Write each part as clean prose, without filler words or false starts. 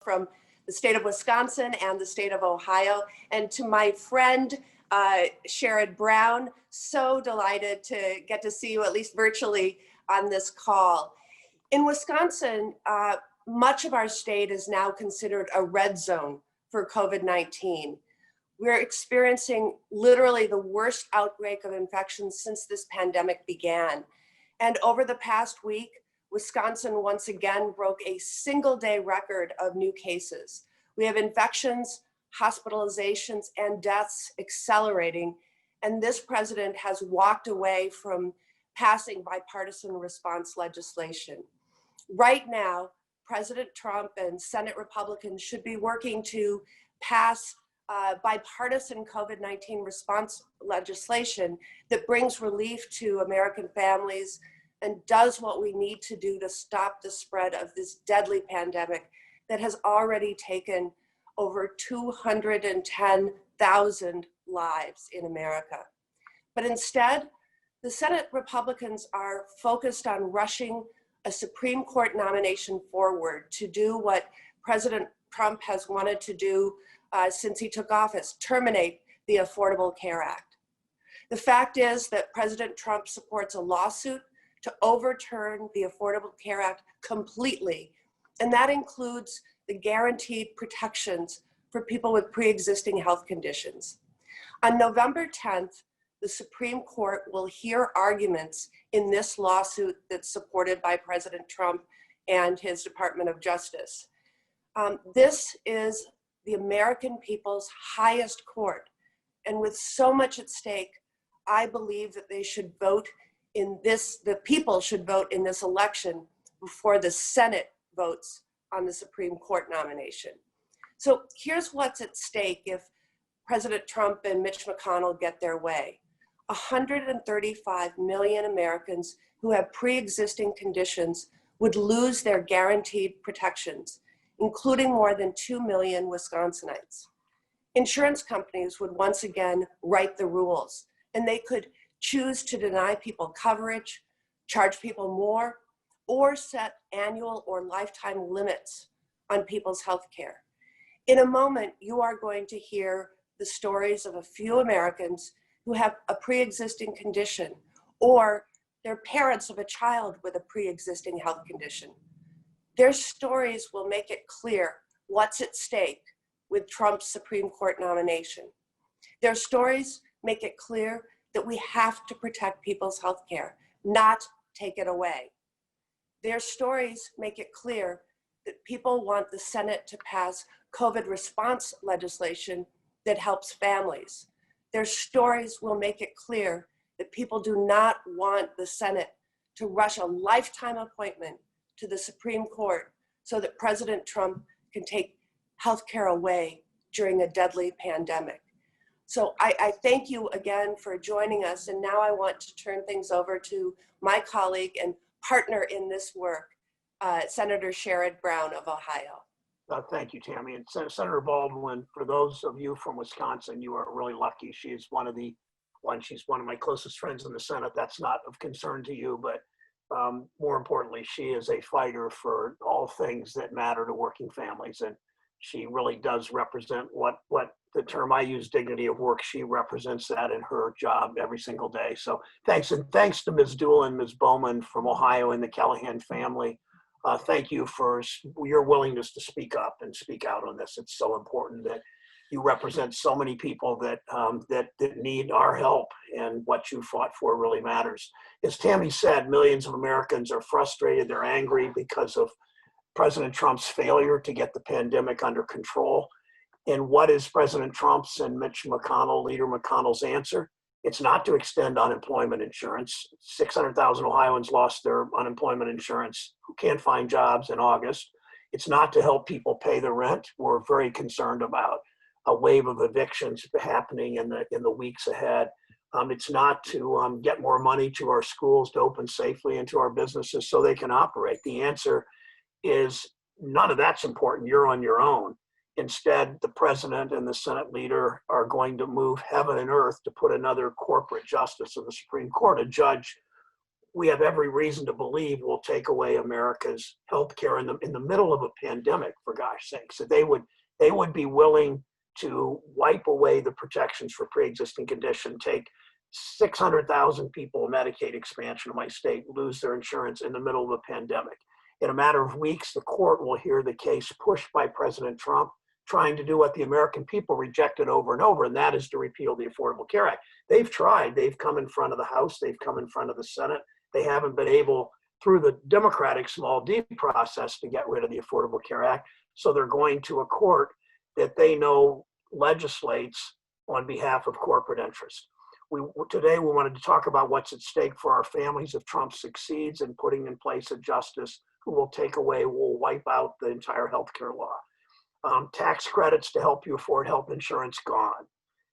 from the state of Wisconsin and the state of Ohio. And to my friend, Sherrod Brown, so delighted to get to see you, at least virtually, on this call. In Wisconsin, much of our state is now considered a red zone for COVID-19. We're experiencing literally the worst outbreak of infections since this pandemic began. And over the past week, Wisconsin once again broke a single-day record of new cases. We have infections, hospitalizations, and deaths accelerating, and this president has walked away from passing bipartisan response legislation. Right now, President Trump and Senate Republicans should be working to pass bipartisan COVID-19 response legislation that brings relief to American families and does what we need to do to stop the spread of this deadly pandemic that has already taken over 210,000 lives in America. But instead, the Senate Republicans are focused on rushing a Supreme Court nomination forward to do what President Trump has wanted to do since he took office, terminate the Affordable Care Act. The fact is that President Trump supports a lawsuit to overturn the Affordable Care Act completely, and that includes the guaranteed protections for people with pre-existing health conditions. On November 10th, the Supreme Court will hear arguments in this lawsuit that's supported by President Trump and his Department of Justice. This is the American people's highest court, and with so much at stake, I believe that they should vote in this, the people should vote in this election before the Senate votes on the Supreme Court nomination. So here's what's at stake if President Trump and Mitch McConnell get their way. 135 million Americans who have pre-existing conditions would lose their guaranteed protections, including more than 2 million Wisconsinites. Insurance companies would once again write the rules, and they could choose to deny people coverage, charge people more, or set annual or lifetime limits on people's health care. In a moment, you are going to hear the stories of a few Americans who have a pre-existing condition, or they're parents of a child with a pre-existing health condition. Their stories will make it clear what's at stake with Trump's Supreme Court nomination. Their stories make it clear that we have to protect people's health care, not take it away. Their stories make it clear that people want the Senate to pass COVID response legislation that helps families. Their stories will make it clear that people do not want the Senate to rush a lifetime appointment to the Supreme Court so that President Trump can take health care away during a deadly pandemic. So I thank you again for joining us, and now I want to turn things over to my colleague and partner in this work, Senator Sherrod Brown of Ohio. Thank you, Tammy. And Senator Baldwin, for those of you from Wisconsin, you are really lucky. She's one of my closest friends in the Senate. That's not of concern to you, but more importantly, she is a fighter for all things that matter to working families. And she really does represent what the term I use, dignity of work, she represents that in her job every single day. So thanks, and thanks to Ms. Duell and Ms. Bowman from Ohio and the Callahan family. Thank you for your willingness to speak up and speak out on this. It's so important that you represent so many people that need our help, and what you fought for really matters. As Tammy said, millions of Americans are frustrated, they're angry because of President Trump's failure to get the pandemic under control. And what is President Trump's and Mitch McConnell, Leader McConnell's answer? It's not to extend unemployment insurance. 600,000 Ohioans lost their unemployment insurance who can't find jobs in August. It's not to help people pay the rent. We're very concerned about a wave of evictions happening in the weeks ahead. It's not to get more money to our schools to open safely and to our businesses so they can operate. The answer is none of that's important. You're on your own. Instead, the president and the Senate leader are going to move heaven and earth to put another corporate justice of the Supreme Court, a judge we have every reason to believe will take away America's health care in the middle of a pandemic, for gosh sake. So they would be willing to wipe away the protections for pre-existing condition, take 600,000 people, Medicaid expansion in my state, lose their insurance in the middle of a pandemic. In a matter of weeks, the court will hear the case pushed by President Trump, trying to do what the American people rejected over and over, and that is to repeal the Affordable Care Act. They've tried. They've come in front of the House. They've come in front of the Senate. They haven't been able, through the Democratic small d process, to get rid of the Affordable Care Act. So they're going to a court that they know legislates on behalf of corporate interests. Today, we wanted to talk about what's at stake for our families if Trump succeeds in putting in place a justice who will wipe out the entire healthcare law. Tax credits to help you afford health insurance, gone.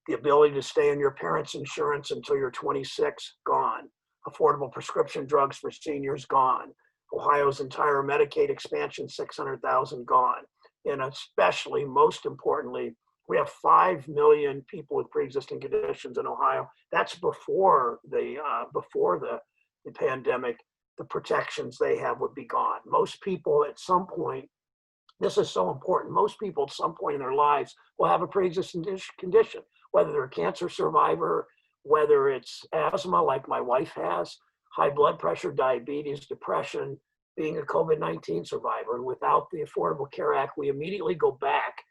The ability to stay on your parents' insurance until you're 26, gone. Affordable prescription drugs for seniors, gone. Ohio's entire Medicaid expansion, 600,000, gone. And especially, most importantly, we have 5 million people with pre-existing conditions in Ohio. That's before the pandemic. The protections they have would be gone. Most people at some point, this is so important, most people at some point in their lives will have a pre-existing condition, whether they're a cancer survivor, whether it's asthma like my wife has, high blood pressure, diabetes, depression, being a COVID-19 survivor. And without the Affordable Care Act, we immediately go back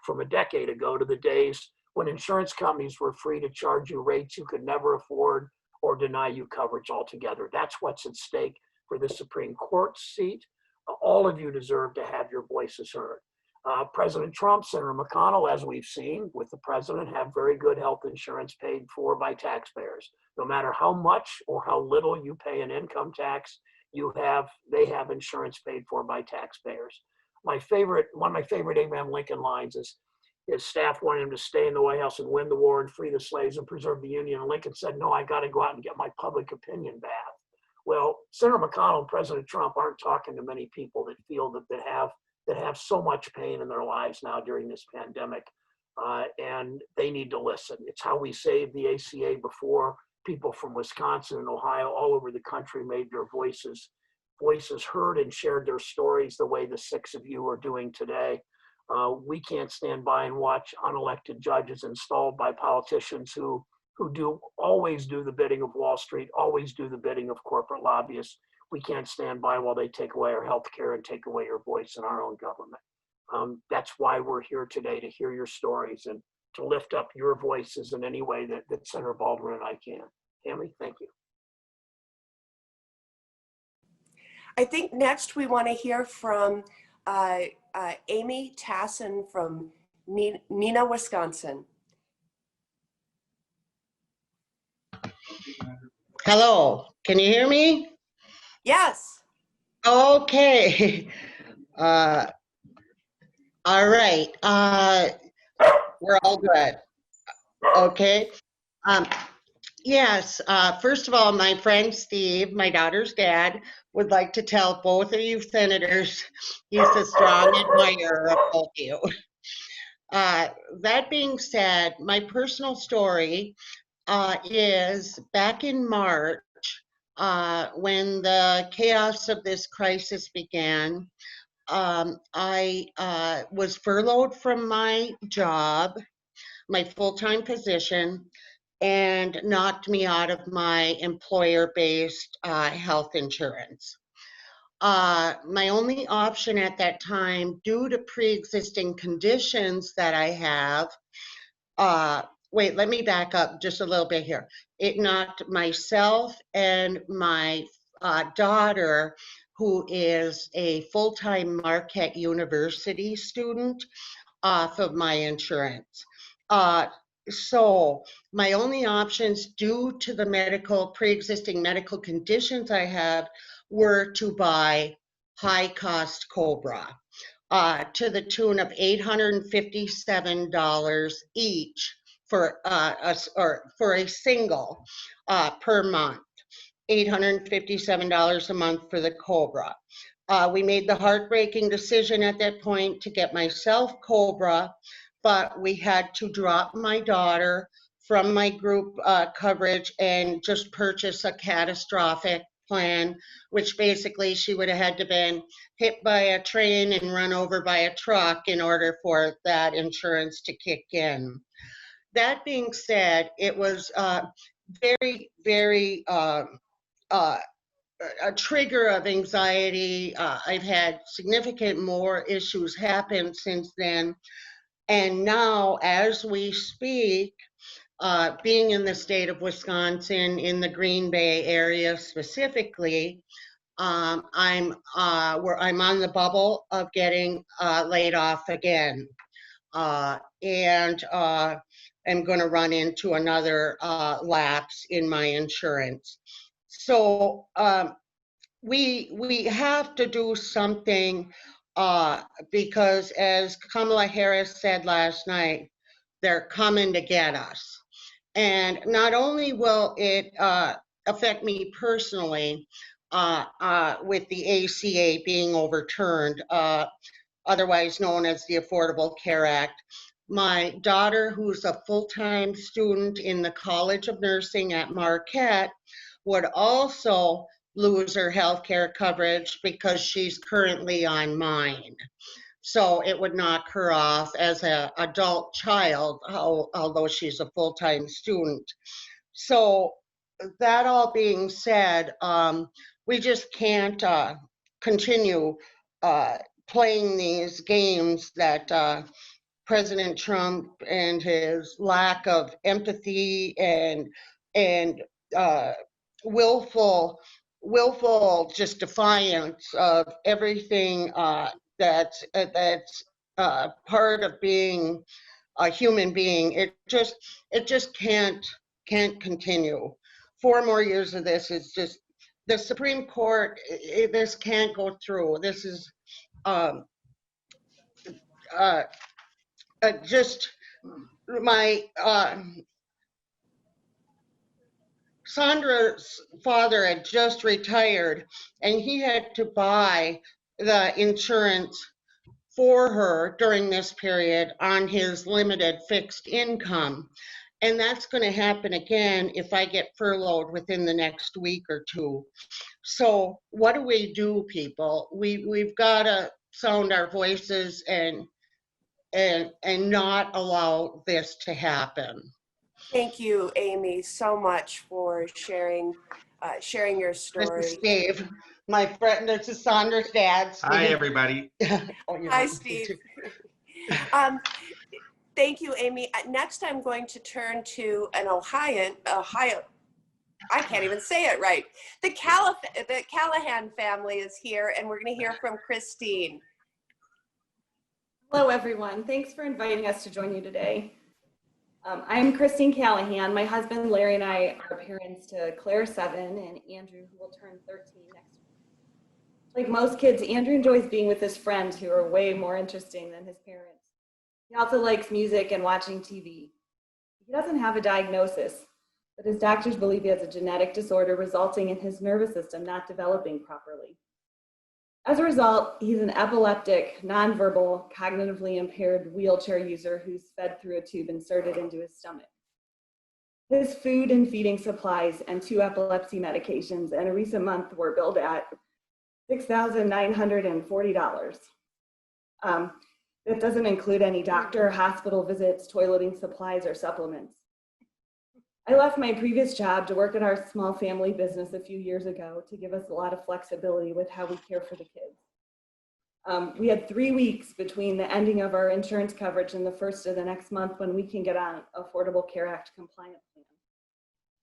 from a decade ago to the days when insurance companies were free to charge you rates you could never afford or deny you coverage altogether. That's what's at stake for the Supreme Court seat. All of you deserve to have your voices heard. President Trump, Senator McConnell, as we've seen with the president, have very good health insurance paid for by taxpayers. No matter how much or how little you pay in income tax, they have insurance paid for by taxpayers. One of my favorite Abraham Lincoln lines is his staff wanted him to stay in the White House and win the war and free the slaves and preserve the Union. And Lincoln said, no, I got to go out and get my public opinion bath. Well, Senator McConnell and President Trump aren't talking to many people that feel that have so much pain in their lives now during this pandemic, and they need to listen. It's how we saved the ACA before. People from Wisconsin and Ohio, all over the country, made their voices heard and shared their stories the way the 6 of you are doing today. We can't stand by and watch unelected judges installed by politicians who always do the bidding of Wall Street, always do the bidding of corporate lobbyists. We can't stand by while they take away our health care and take away your voice in our own government. That's why we're here today, to hear your stories and to lift up your voices in any way that Senator Baldwin and I can. Tammy, thank you. I think next we want to hear from Amy Tassin from Neenah, Wisconsin. Hello, can you hear me? Yes. Okay. All right. We're all good. Okay. Yes. First of all, my friend Steve, my daughter's dad, would like to tell both of you senators he's a strong admirer of both of you. That being said, my personal story is back in March, when the chaos of this crisis began. I was furloughed from my job, my full-time position, and knocked me out of my employer-based health insurance. My only option at that time, due to pre-existing conditions that I have, wait, let me back up just a little bit here. It knocked myself and my daughter, who is a full-time Marquette University student, off of my insurance. So my only options, due to the pre-existing medical conditions I had, were to buy high-cost Cobra to the tune of $857 each for a single per month. $857 a month for the Cobra. We made the heartbreaking decision at that point to get myself Cobra, but we had to drop my daughter from my group coverage and just purchase a catastrophic plan, which basically she would have had to been hit by a train and run over by a truck in order for that insurance to kick in. That being said, it was very, very a trigger of anxiety. I've had significant more issues happen since then. And now, as we speak, being in the state of Wisconsin, in the Green Bay area specifically, I'm on the bubble of getting laid off again. And I'm going to run into another lapse in my insurance. So we have to do something because, as Kamala Harris said last night, they're coming to get us. And not only will it affect me personally with the ACA being overturned, otherwise known as the Affordable Care Act, my daughter, who's a full-time student in the College of Nursing at Marquette, would also lose her health care coverage because she's currently on mine. So it would knock her off as an adult child, although she's a full-time student. So that all being said, we just can't continue playing these games that President Trump and his lack of empathy and willful just defiance of everything that's part of being a human being. It just can't continue. 4 more years of this is just, the Supreme Court, this can't go through. This is just my Sandra's father had just retired, and he had to buy the insurance for her during this period on his limited fixed income. And that's going to happen again if I get furloughed within the next week or two. So what do we do, people? We've got to sound our voices and not allow this to happen. Thank you, Amy, so much for sharing your story. This is Dave, my friend. This is Sandra's dad, Steve. Hi, everybody. Hi, Steve. Thank you, Amy. Next, I'm going to turn to an Ohio. I can't even say it right. The Callahan family is here, and we're going to hear from Christine. Hello, everyone. Thanks for inviting us to join you today. I'm Christine Callahan. My husband, Larry, and I are parents to Claire, 7, and Andrew, who will turn 13 next week. Like most kids, Andrew enjoys being with his friends who are way more interesting than his parents. He also likes music and watching TV. He doesn't have a diagnosis, but his doctors believe he has a genetic disorder resulting in his nervous system not developing properly. As a result, he's an epileptic, nonverbal, cognitively impaired wheelchair user who's fed through a tube inserted into his stomach. His food and feeding supplies and 2 epilepsy medications in a recent month were billed at $6,940. That doesn't include any doctor, hospital visits, toileting supplies, or supplements. I left my previous job to work at our small family business a few years ago to give us a lot of flexibility with how we care for the kids. We had 3 weeks between the ending of our insurance coverage and the first of the next month when we can get on Affordable Care Act compliant plan.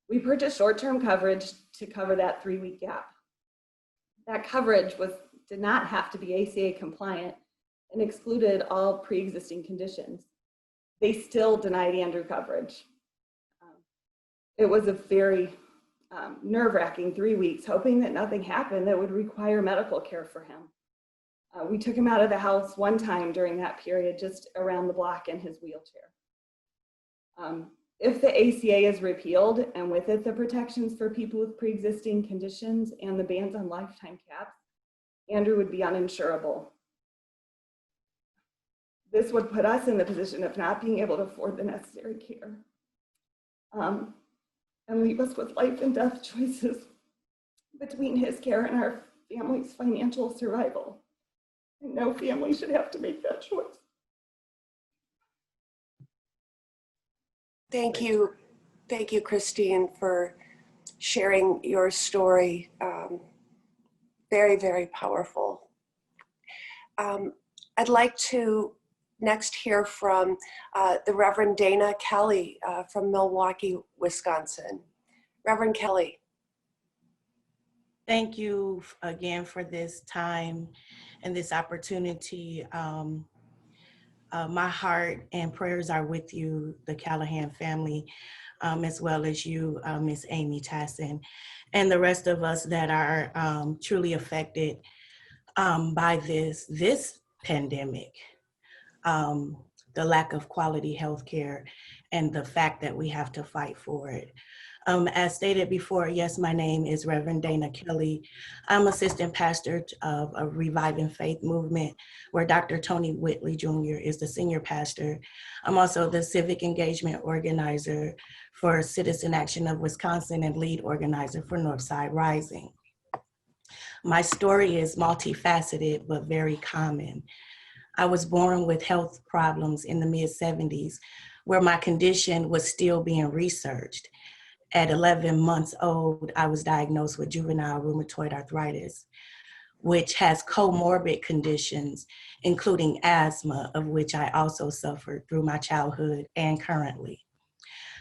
We purchased short-term coverage to cover that 3-week gap. That coverage did not have to be ACA compliant and excluded all pre-existing conditions. They still denied Andrew coverage. It was a very nerve-wracking 3 weeks, hoping that nothing happened that would require medical care for him. We took him out of the house one time during that period, just around the block in his wheelchair. If the ACA is repealed, and with it the protections for people with pre-existing conditions and the bans on lifetime caps, Andrew would be uninsurable. This would put us in the position of not being able to afford the necessary care. And leave us with life and death choices between his care and our family's financial survival. And no family should have to make that choice. Thank you. Thank you, Christine, for sharing your story. Very, very powerful. I'd like to next hear from the Reverend Dana Kelly from Milwaukee, Wisconsin. Reverend Kelly. Thank you again for this time and this opportunity. My heart and prayers are with you, the Callahan family, as well as you, Miss Amy Tassin, and the rest of us that are truly affected by this pandemic, the lack of quality health care, and the fact that we have to fight for it. As stated before, yes, my name is Reverend Dana Kelly. I'm assistant pastor of a Reviving Faith movement where Dr. Tony Whitley Jr. is the senior pastor. I'm also the civic engagement organizer for Citizen Action of Wisconsin and lead organizer for Northside Rising. My story is multifaceted, but very common. I was born with health problems in the mid-70s where my condition was still being researched. At 11 months old, I was diagnosed with juvenile rheumatoid arthritis, which has comorbid conditions, including asthma, of which I also suffered through my childhood and currently.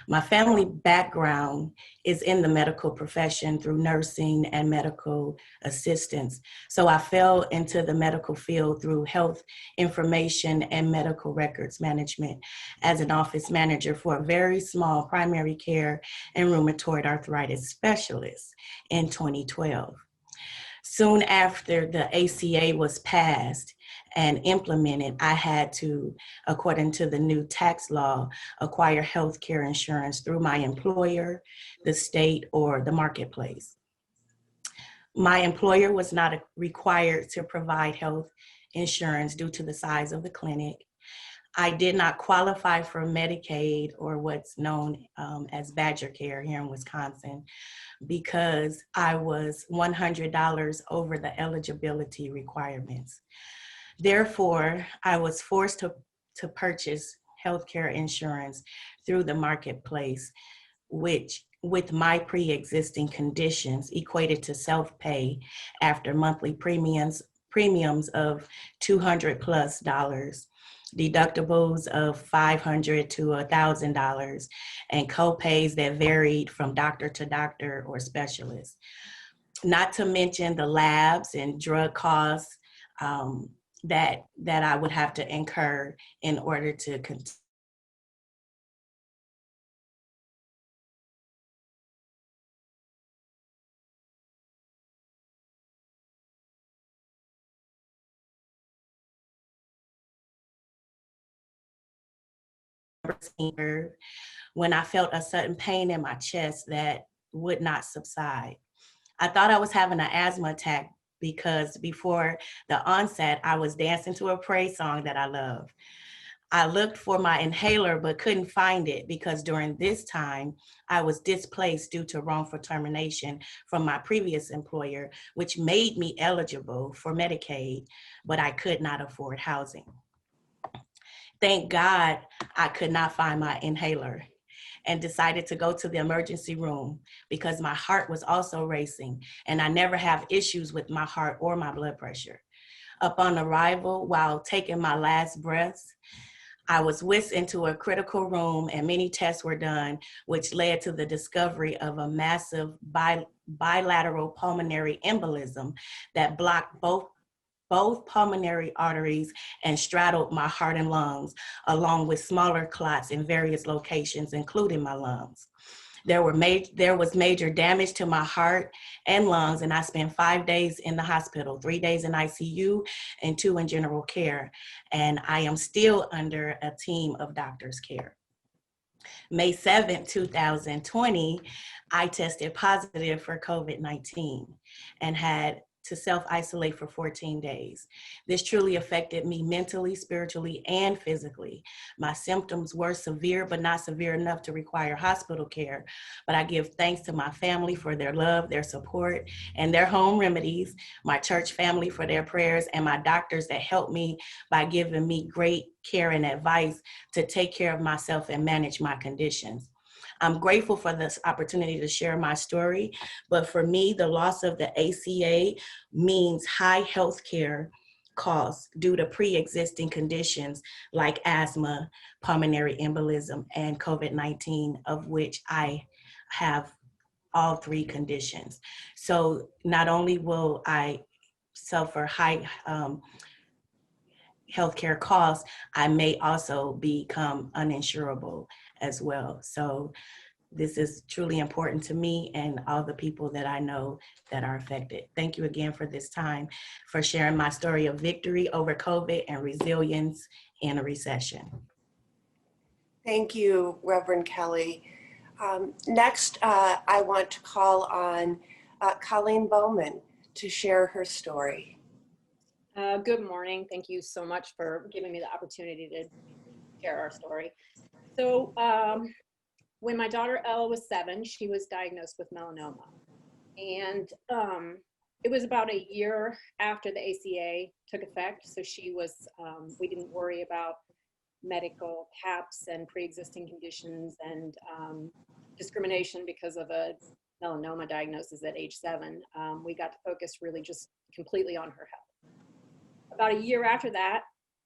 My family background is in the medical profession through nursing and medical assistance. So I fell into the medical field through health information and medical records management as an office manager for a very small primary care and rheumatoid arthritis specialist in 2012. Soon after the ACA was passed and implemented, I had to, according to the new tax law, acquire health care insurance through my employer, the state, or the marketplace. My employer was not required to provide health insurance due to the size of the clinic. I did not qualify for Medicaid, or what's known as Badger Care here in Wisconsin, because I was $100 over the eligibility requirements. Therefore, I was forced to purchase healthcare insurance through the marketplace, which with my pre-existing conditions equated to self-pay after monthly premiums of $200+ deductibles of $500 to $1,000, and co-pays that varied from doctor to doctor or specialist. Not to mention the labs and drug costs that I would have to incur in order to continue. When I felt a sudden pain in my chest that would not subside. I thought I was having an asthma attack because before the onset, I was dancing to a praise song that I love. I looked for my inhaler, but couldn't find it because during this time, I was displaced due to wrongful termination from my previous employer, which made me eligible for Medicaid, but I could not afford housing. Thank God I could not find my inhaler and decided to go to the emergency room because my heart was also racing and I never have issues with my heart or my blood pressure. Upon arrival, while taking my last breaths, I was whisked into a critical room and many tests were done, which led to the discovery of a massive bilateral pulmonary embolism that blocked both pulmonary arteries and straddled my heart and lungs, along with smaller clots in various locations, including my lungs. There was major damage to my heart and lungs, and I spent 5 days in the hospital, 3 days in ICU and 2 in general care. And I am still under a team of doctors' care. May 7th, 2020, I tested positive for COVID-19 and had to self-isolate for 14 days. This truly affected me mentally, spiritually, and physically. My symptoms were severe, but not severe enough to require hospital care. But I give thanks to my family for their love, their support, and their home remedies, my church family for their prayers, and my doctors that helped me by giving me great care and advice to take care of myself and manage my conditions. I'm grateful for this opportunity to share my story, but for me, the loss of the ACA means high health care costs due to pre-existing conditions like asthma, pulmonary embolism, and COVID-19, of which I have all three conditions. So not only will I suffer high healthcare costs, I may also become uninsurable as well. So this is truly important to me and all the people that I know that are affected. Thank you again for this time, for sharing my story of victory over COVID and resilience in a recession. Thank you, Reverend Kelly. Next, I want to call on Colleen Bowman to share her story. Good morning. Thank you so much for giving me the opportunity to share our story. So when my daughter Ella was 7, she was diagnosed with melanoma. And it was about a year after the ACA took effect. So she was, we didn't worry about medical caps and pre-existing conditions and discrimination because of a melanoma diagnosis at age 7. We got to focus really just completely on her health. About a year after that,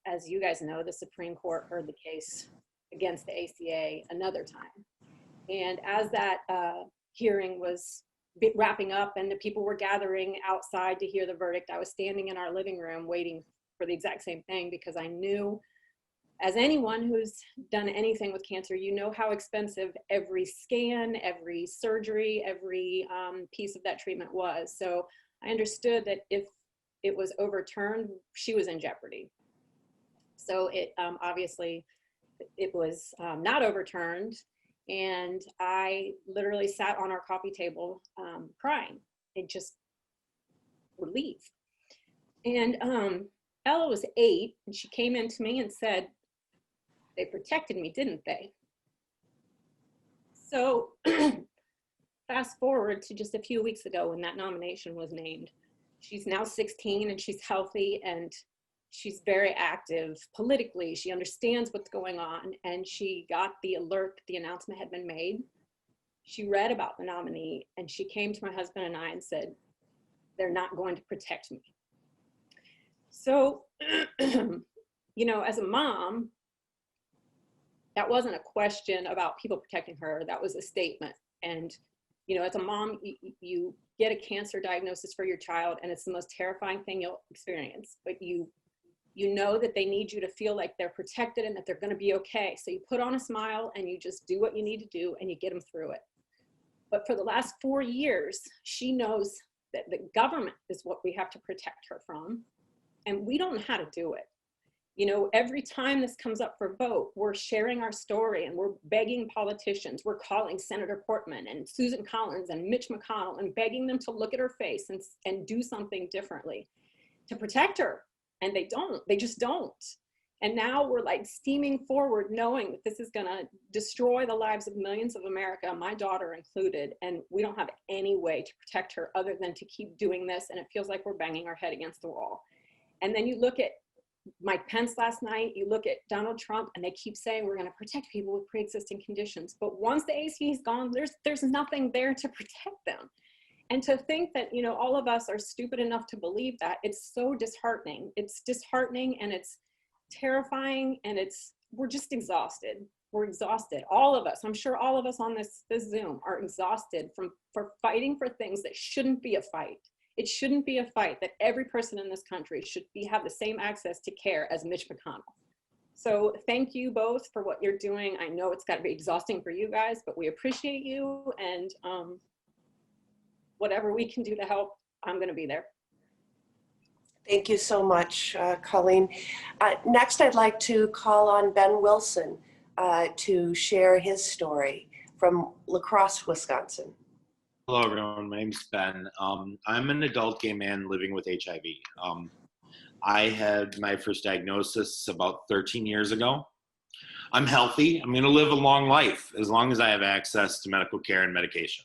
as you guys know, the Supreme Court heard the case against the ACA another time. And as that hearing was wrapping up and the people were gathering outside to hear the verdict, I was standing in our living room waiting for the exact same thing, because I knew, as anyone who's done anything with cancer, you know how expensive every scan, every surgery, every piece of that treatment was. So I understood that if it was overturned, she was in jeopardy. So it obviously, it was not overturned. And I literally sat on our coffee table crying. It just relief. And Ella was 8, and she came in to me and said, "They protected me, didn't they?" So fast forward to just a few weeks ago when that nomination was named. She's now 16 and she's healthy and she's very active politically. She understands what's going on, and she got the alert that the announcement had been made. She read about the nominee and she came to my husband and I and said, "They're not going to protect me." So, you know, as a mom, that wasn't a question about people protecting her. That was a statement. And, you know, as a mom, you get a cancer diagnosis for your child, and it's the most terrifying thing you'll experience. But you know that they need you to feel like they're protected and that they're going to be okay. So you put on a smile and you just do what you need to do and you get them through it. But for the last 4 years, she knows that the government is what we have to protect her from, and we don't know how to do it. You know, every time this comes up for vote, we're sharing our story and we're begging politicians. We're calling Senator Portman and Susan Collins and Mitch McConnell and begging them to look at her face and do something differently to protect her. And they just don't. And now we're like steaming forward, knowing that this is gonna destroy the lives of millions of America, my daughter included, and we don't have any way to protect her other than to keep doing this, and it feels like we're banging our head against the wall. And then you look at Mike Pence last night, you look at Donald Trump, and they keep saying we're gonna protect people with pre-existing conditions. But once the ACA is gone, there's nothing there to protect them. And to think that, you know, all of us are stupid enough to believe that, it's so disheartening. It's disheartening and it's terrifying, and we're just exhausted. We're exhausted, all of us. I'm sure all of us on this Zoom are exhausted for fighting for things that shouldn't be a fight. It shouldn't be a fight that every person in this country should have the same access to care as Mitch McConnell. So thank you both for what you're doing. I know it's got to be exhausting for you guys, but we appreciate you, and whatever we can do to help, I'm going to be there. Thank you so much, Colleen. Next, I'd like to call on Ben Wilson to share his story from La Crosse, Wisconsin. Hello, everyone. My name's Ben. I'm an adult gay man living with HIV. I had my first diagnosis about 13 years ago. I'm healthy. I'm going to live a long life as long as I have access to medical care and medication.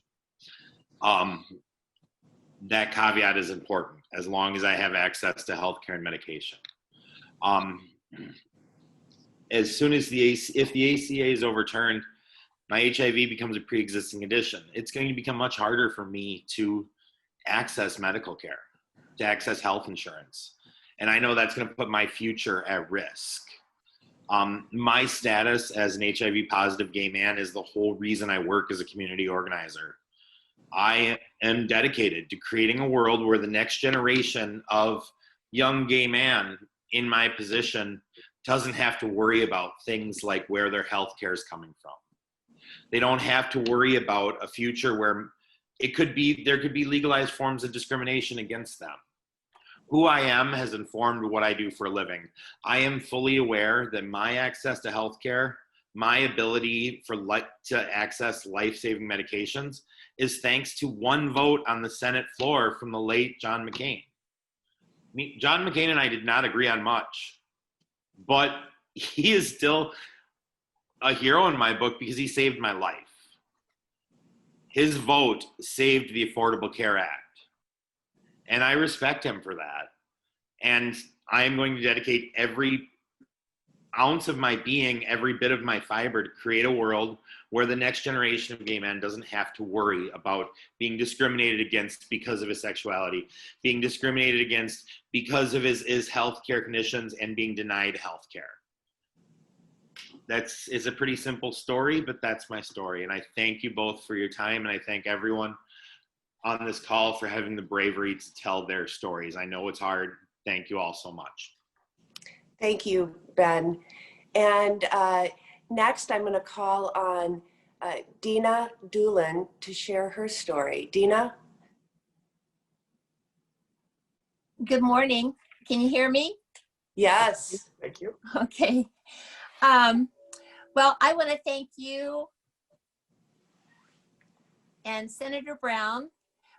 That caveat is important, as long as I have access to health care and medication. As soon as if the ACA is overturned, my HIV becomes a pre-existing condition. It's going to become much harder for me to access medical care, to access health insurance. And I know that's going to put my future at risk. My status as an HIV positive gay man is the whole reason I work as a community organizer. I am dedicated to creating a world where the next generation of young gay man in my position doesn't have to worry about things like where their health care is coming from. They don't have to worry about a future where there could be legalized forms of discrimination against them. Who I am has informed what I do for a living. I am fully aware that my access to healthcare, my ability to access life-saving medications is thanks to one vote on the Senate floor from the late John McCain. John McCain and I did not agree on much, but he is still a hero in my book because he saved my life. His vote saved the Affordable Care Act. And I respect him for that. And I am going to dedicate every ounce of my being, every bit of my fiber to create a world where the next generation of gay men doesn't have to worry about being discriminated against because of his sexuality, being discriminated against because of his health care conditions, and being denied health care. It's a pretty simple story, but that's my story. And I thank you both for your time, and I thank everyone on this call for having the bravery to tell their stories. I know it's hard. Thank you all so much. Thank you, Ben. And next, I'm going to call on Dina Doolin to share her story. Dina? Good morning. Can you hear me? Yes. Thank you. Okay. Well, I want to thank you and Senator Brown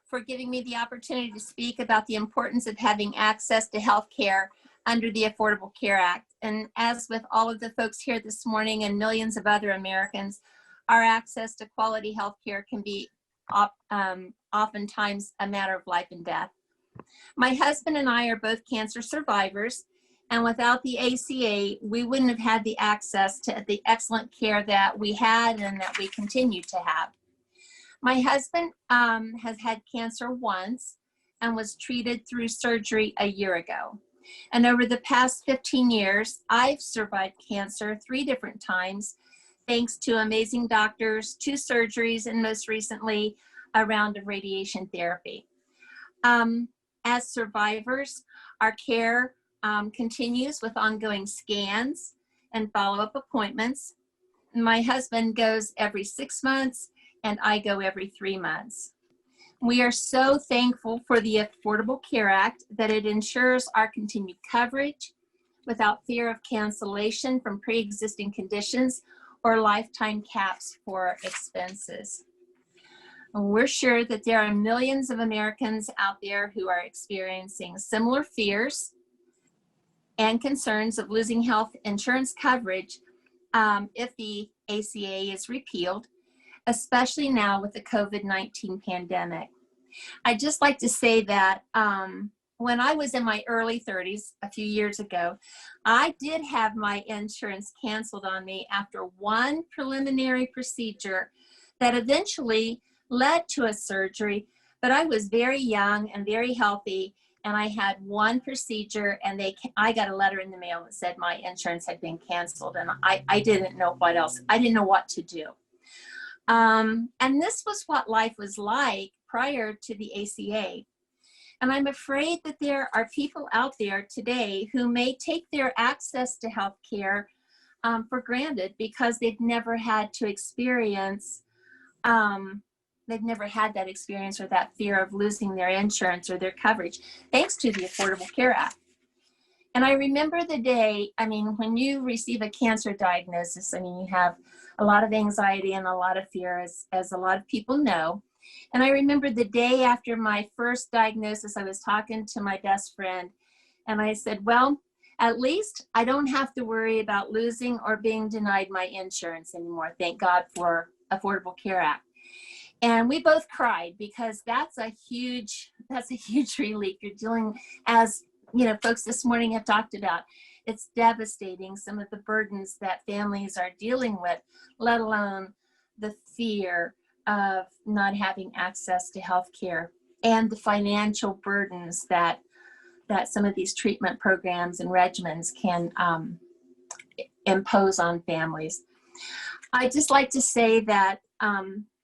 for giving me the opportunity to speak about the importance of having access to health care under the Affordable Care Act. And as with all of the folks here this morning and millions of other Americans, our access to quality health care can be oftentimes a matter of life and death. My husband and I are both cancer survivors, and without the ACA, we wouldn't have had the access to the excellent care that we had and that we continue to have. My husband has had cancer once and was treated through surgery a year ago. And over the past 15 years, I've survived cancer 3 different times, thanks to amazing doctors, 2 surgeries, and most recently, a round of radiation therapy. As survivors, our care continues with ongoing scans and follow-up appointments. My husband goes every 6 months, and I go every 3 months. We are so thankful for the Affordable Care Act that it ensures our continued coverage without fear of cancellation from pre-existing conditions or lifetime caps for expenses. We're sure that there are millions of Americans out there who are experiencing similar fears and concerns of losing health insurance coverage if the ACA is repealed, especially now with the COVID-19 pandemic. I'd just like to say that when I was in my early 30s, a few years ago, I did have my insurance canceled on me after one preliminary procedure that eventually led to a surgery, but I was very young and very healthy, and I had one procedure, and I got a letter in the mail that said my insurance had been canceled, and I didn't know what else. I didn't know what to do. And this was what life was like prior to the ACA. And I'm afraid that there are people out there today who may take their access to health care for granted because they've never had to experience, they've never had that experience or that fear of losing their insurance or their coverage, thanks to the Affordable Care Act. And I remember the day, when you receive a cancer diagnosis, you have a lot of anxiety and a lot of fear, as a lot of people know. And I remember the day after my first diagnosis, I was talking to my best friend, and I said, well, at least I don't have to worry about losing or being denied my insurance anymore. Thank God for Affordable Care Act. And we both cried, because that's a huge relief. You're dealing, as you know, folks this morning have talked about, it's devastating, some of the burdens that families are dealing with, let alone the fear of not having access to health care and the financial burdens that some of these treatment programs and regimens can impose on families. I'd just like to say that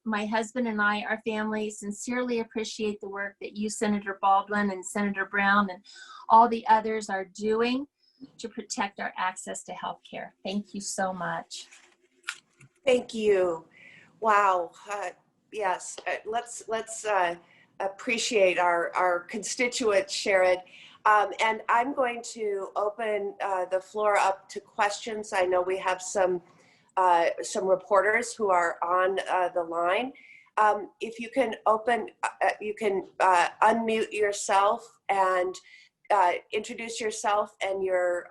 my husband and I, our family, sincerely appreciate the work that you, Senator Baldwin, and Senator Brown, and all the others are doing to protect our access to health care. Thank you so much. Thank you. Wow. Yes, let's appreciate our constituent, Sherrod. And I'm going to open the floor up to questions. I know we have some reporters who are on the line. If you can unmute yourself and introduce yourself and your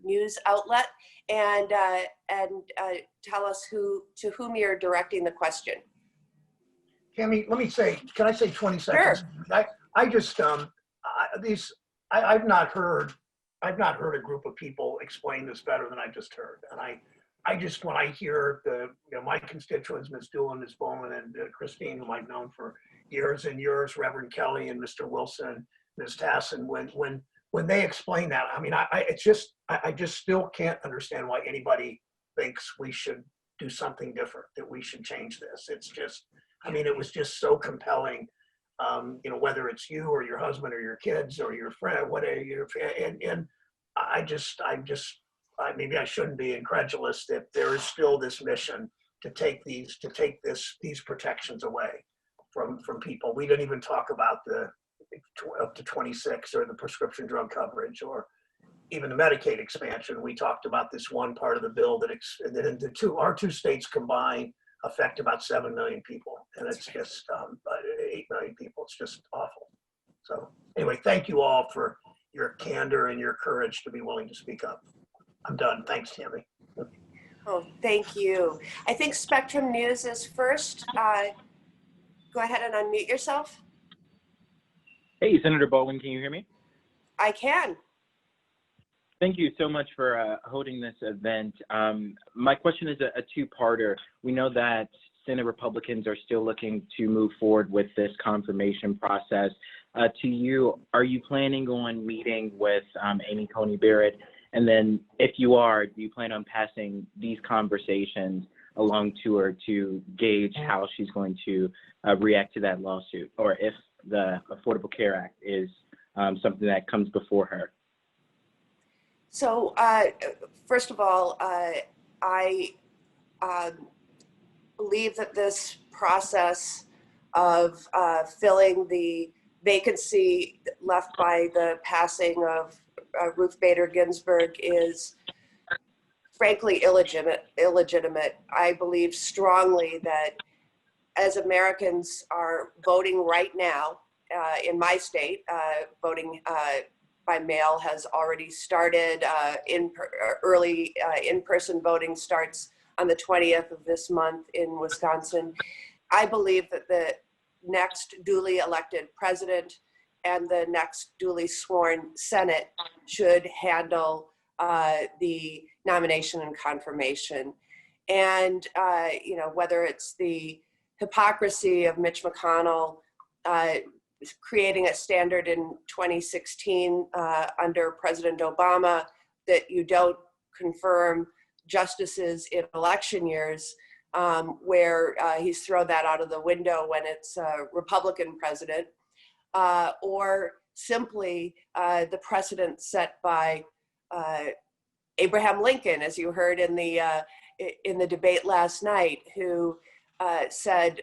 news outlet, and tell us to whom you're directing the question. Tammy, can I say 20 seconds? Sure. I just, I've not heard a group of people explain this better than I just heard. And I just, when I hear my constituents, Ms. Doolin, Ms. Bowman, and Christine, whom I've known for years and years, Reverend Kelly and Mr. Wilson, Ms. Tassin, when they explain that, I mean, I just still can't understand why anybody thinks we should do something different, that we should change this. It's just, I mean, it was just so compelling, whether it's you or your husband or your kids or your friend, whatever, and maybe I shouldn't be incredulous that there is still this mission to take these protections away from people. We didn't even talk about the up to 26 or the prescription drug coverage or even the Medicaid expansion. We talked about this one part of the bill that our two states combined affect about 7 million people, and it's just 8 million people. It's just awful. So anyway, thank you all for your candor and your courage to be willing to speak up. I'm done. Thanks, Tammy. Oh, thank you. I think Spectrum News is first. Go ahead and unmute yourself. Hey, Senator Baldwin, can you hear me? I can. Thank you so much for holding this event. My question is a two-parter. We know that Senate Republicans are still looking to move forward with this confirmation process. To you, are you planning on meeting with Amy Coney Barrett? And then if you are, do you plan on passing these conversations along to her to gauge how she's going to react to that lawsuit, or if the Affordable Care Act is something that comes before her? So first of all, I believe that this process of filling the vacancy left by the passing of Ruth Bader Ginsburg is frankly illegitimate. I believe strongly that as Americans are voting right now, in my state, voting by mail has already started. Early in-person voting starts on the 20th of this month in Wisconsin. I believe that the next duly elected president and the next duly sworn Senate should handle the nomination and confirmation. And whether it's the hypocrisy of Mitch McConnell creating a standard in 2016 under President Obama that you don't confirm justices in election years, where he's thrown that out of the window when it's a Republican president, or simply the precedent set by Abraham Lincoln, as you heard in the debate last night, who said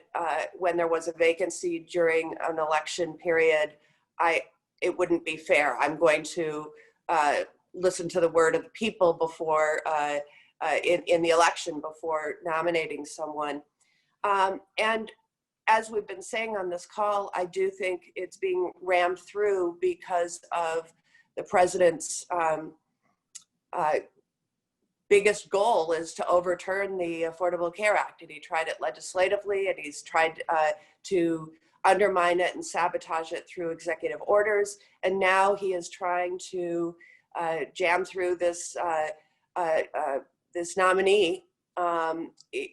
when there was a vacancy during an election period, it wouldn't be fair. I'm going to listen to the word of the people before in the election before nominating someone. And as we've been saying on this call, I do think it's being rammed through because of the president's biggest goal is to overturn the Affordable Care Act. And he tried it legislatively, and he's tried to undermine it and sabotage it through executive orders. And now he is trying to jam through this this nominee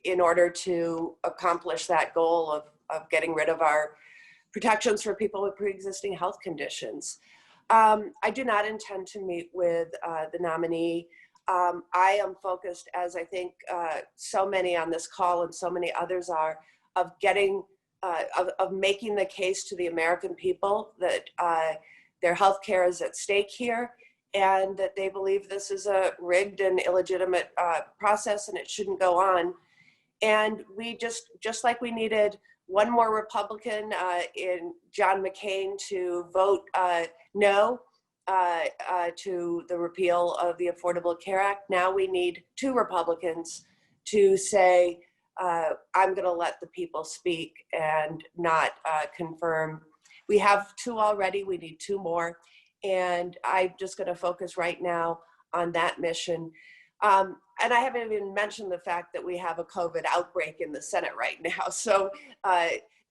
in order to accomplish that goal of getting rid of our protections for people with pre-existing health conditions. I do not intend to meet with the nominee. I am focused, as I think so many on this call and so many others are, of getting, of making the case to the American people that their health care is at stake here, and that they believe this is a rigged and illegitimate process and it shouldn't go on. And we just like we needed one more Republican in John McCain to vote no to the repeal of the Affordable Care Act, now we need 2 Republicans to say, I'm gonna let the people speak and not confirm. We have 2 already, we need 2 more. And I'm just gonna focus right now on that mission. And I haven't even mentioned the fact that we have a COVID outbreak in the Senate right now. So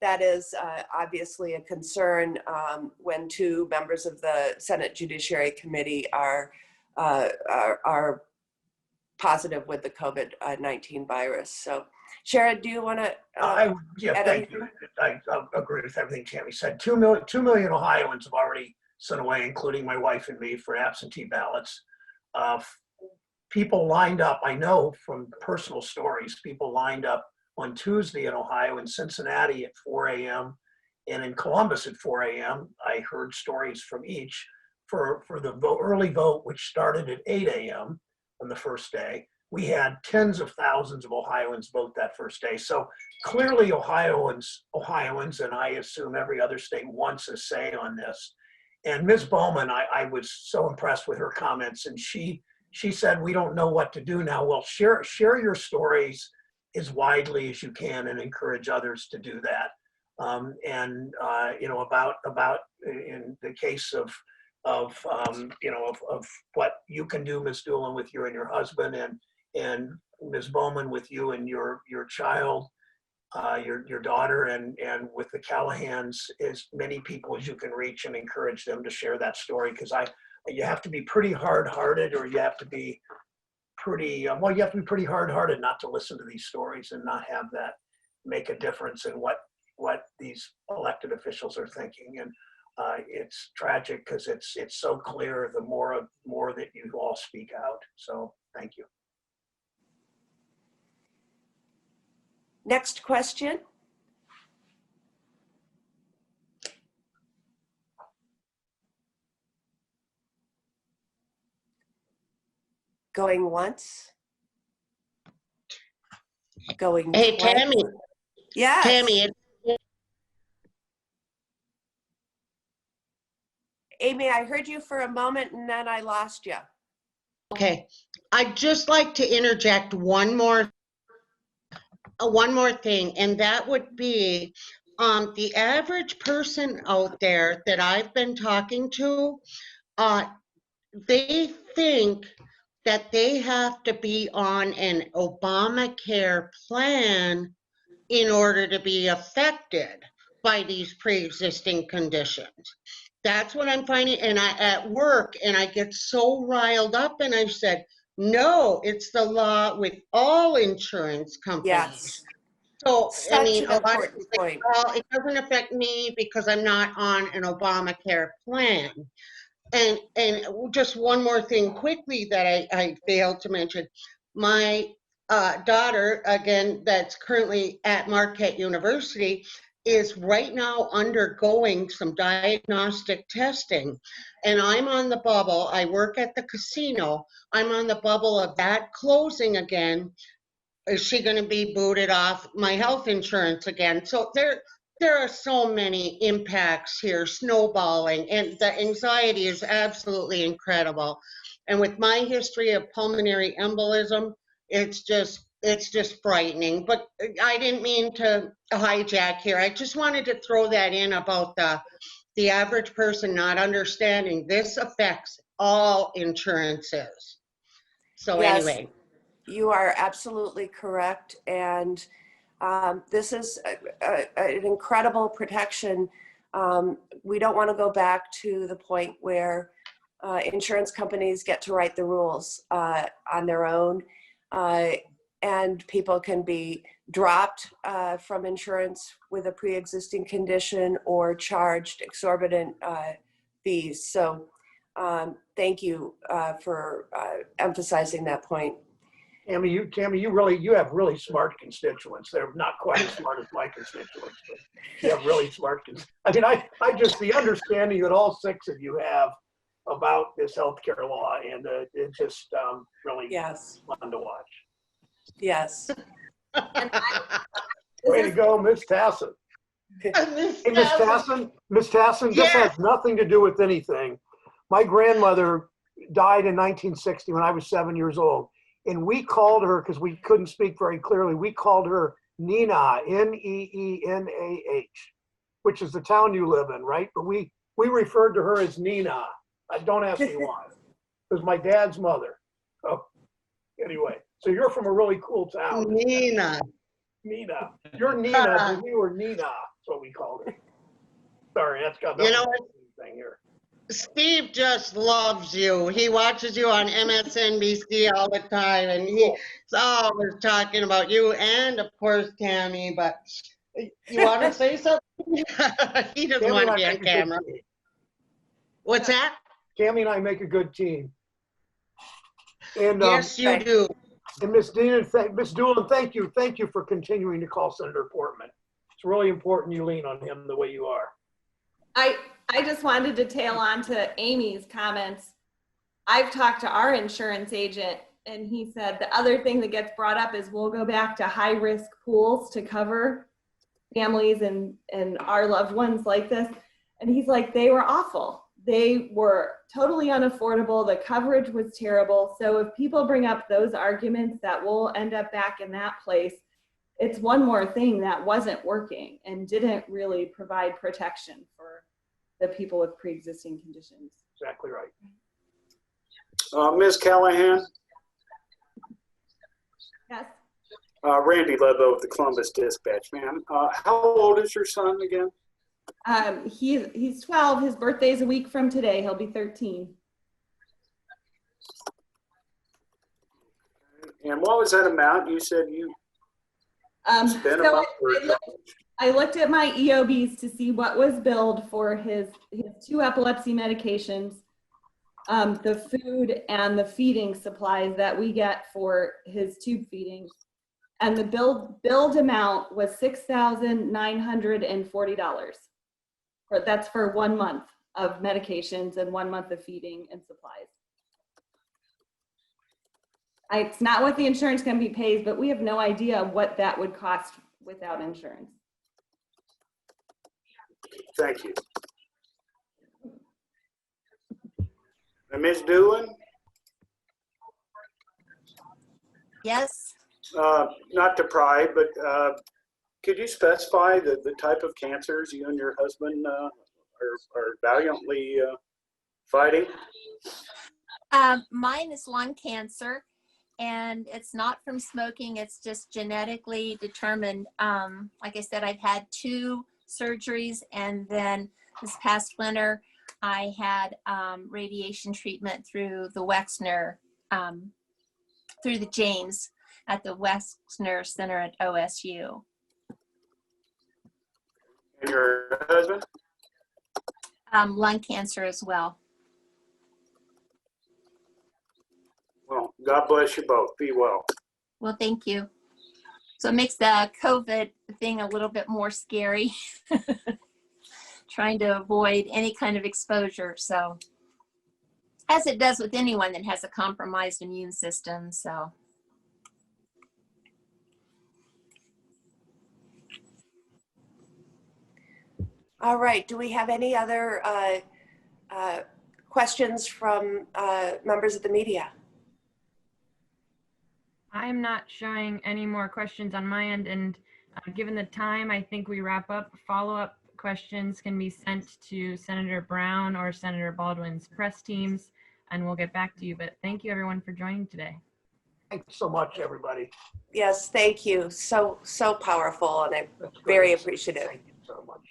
that is obviously a concern when 2 members of the Senate Judiciary Committee are positive with the COVID-19 virus. So Sherrod, do you wanna yeah, thank you. I agree with everything Tammy said. 2 million Ohioans have already sent away, including my wife and me, for absentee ballots. People lined up, I know from personal stories, people lined up on Tuesday in Ohio, in Cincinnati at 4 a.m. and in Columbus at 4 a.m. I heard stories from each for the early vote, which started at 8 a.m. on the first day. We had tens of thousands of Ohioans vote that first day. So clearly Ohioans, and I assume every other state wants a say on this. And Ms. Bowman, I was so impressed with her comments, and she said, we don't know what to do now. Well, share your stories as widely as you can and encourage others to do that. You know, about in the case of what you can do, Ms. Doolin, with you and your husband, and Ms. Bowman with you and your child, your daughter, and with the Callahans, as many people as you can reach and encourage them to share that story, because you have to be pretty hard-hearted, or you have to be pretty, well, you have to be pretty hard-hearted not to listen to these stories and not have that make a difference in what these elected officials are thinking. And it's tragic because it's so clear the more that you all speak out. So thank you. Next question. Going once. Going Hey, twice. Tammy. Yes. Tammy, Amy, I heard you for a moment and then I lost you. okay. I'd just like to interject one more thing, and that would be the average person out there that I've been talking to, they think that they have to be on an Obamacare plan in order to be affected by these pre-existing conditions. That's what I'm finding, and at work, and I get so riled up, and I've said, no, it's the law with all insurance companies. Yes. So, Such I mean, an a lot of important people say, point. well, it doesn't affect me because I'm not on an Obamacare plan. And just one more thing quickly that I failed to mention. My daughter, again, that's currently at Marquette University, is right now undergoing some diagnostic testing. And I'm on the bubble. I work at the casino. I'm on the bubble of that closing again. Is she going to be booted off my health insurance again? So there are so many impacts here, snowballing, and the anxiety is absolutely incredible. And with my history of pulmonary embolism, it's just it's just frightening. But I didn't mean to hijack here. I just wanted to throw that in about the average person not understanding this affects all insurances. So Yes. anyway. You are absolutely correct. And this is an incredible protection. We don't want to go back to the point where insurance companies get to write the rules on their own, and people can be dropped from insurance with a pre-existing condition or charged exorbitant fees. So thank you for emphasizing that point. Tammy, you have really smart constituents. They're not quite as smart as my constituents, but you have really smart I mean, I just, the understanding that all 6 of you have about this healthcare law, and it's just really Yes. fun to watch. Yes. Way to go, Ms. Tassin. Hey, Ms. Tassin, this has nothing to do with anything. My grandmother died in 1960 when I was 7 years old. And we called her, because we couldn't speak very clearly, we called her Neenah, N-E-E-N-A-H, which is the town you live in, right? But we referred to her as Neenah. Don't ask me why. It was my dad's mother. Oh, anyway, so you're from a really cool town. Neenah. Neenah. You're Neenah, but we were Neenah. That's what we called her. Sorry, that's got nothing to do with anything here. Steve just loves you. He watches you on MSNBC all the time, and he's always talking about you and, of course, Tammy. But you want to say something? He doesn't want to be on camera. What's that? Tammy and I make a good team. And yes, you do. And Ms. Doolin, thank you for continuing to call Senator Portman. It's really important you lean on him the way you are. I just wanted to tail on to Amy's comments. I've talked to our insurance agent, and he said the other thing that gets brought up is we'll go back to high-risk pools to cover families and our loved ones like this. And he's like, they were awful. They were totally unaffordable. The coverage was terrible. So if people bring up those arguments that we'll end up back in that place, it's one more thing that wasn't working and didn't really provide protection for the people with pre-existing conditions. Exactly right. Ms. Callahan? Yes. Randy Ludlow with the Columbus Dispatch, ma'am. How old is your son again? He's 12. His birthday's a week from today. He'll be 13. And what was that amount? You said you spent about I looked at my EOBs to see what was billed for his 2 epilepsy medications, the food and the feeding supplies that we get for his tube feeding. And the billed amount was $6,940. That's for 1 month of medications and 1 month of feeding and supplies. It's not what the insurance company pays, but we have no idea what that would cost without insurance. Thank you. And Ms. Doolin? Yes. Not to pry, but could you specify the type of cancers you and your husband are valiantly fighting? Mine is lung cancer, and it's not from smoking. It's just genetically determined. Like I said, I've had 2 surgeries, and then this past winter, I had radiation treatment through the Wexner, through the James at the Wexner Center at OSU. And your husband? Lung cancer as well. Well, God bless you both. Be well. Well, thank you. So it makes the COVID thing a little bit more scary, trying to avoid any kind of exposure. So, as it does with anyone that has a compromised immune system. So. All right. Do we have any other questions from members of the media? I'm not showing any more questions on my end, and given the time, I think we wrap up. Follow-up questions can be sent to Senator Brown or Senator Baldwin's press teams, and we'll get back to you. But thank you, everyone, for joining today. Thanks so much, everybody. Yes, thank you. So powerful, and I'm That's great. very appreciative. Thank you so much.